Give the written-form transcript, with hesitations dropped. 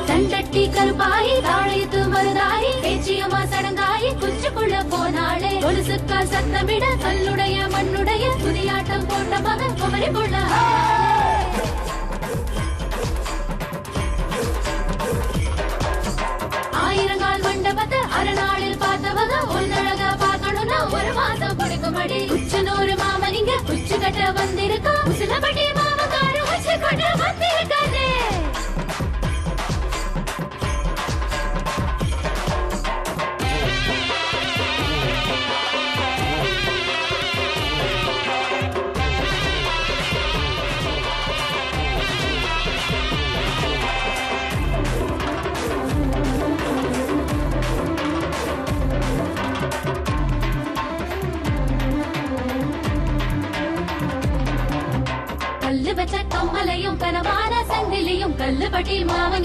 தண்டட்டி கருப்பாயி தாழையத்து மருதாயி பேச்சியம்மா சடங்காயி குச்சுக்குள்ள போனாளே கொலுசுக்கால் சத்தமிட கல்லுடைய மண்ணுடைய துதியாட்டம் போட்ட மகன் குமரி புள்ள ஆயிரங்கால் மண்டபத்தை அரைநாளில் பார்த்தவங்க ஒன்னழகா பார்க்கணும்னா ஒரு மாசம் பிடிக்கும்படி உச்சனூறு மாமனிங்க உச்சு கட்ட வந்திருக்கா உசிலப்பட்டி மாமக்காரு உச்சு கட்ட வந்திருக்காரு கல்லு வச்ச கம்மலையும் கனவான சங்கிலியும் கல்லுபட்டி மாமன்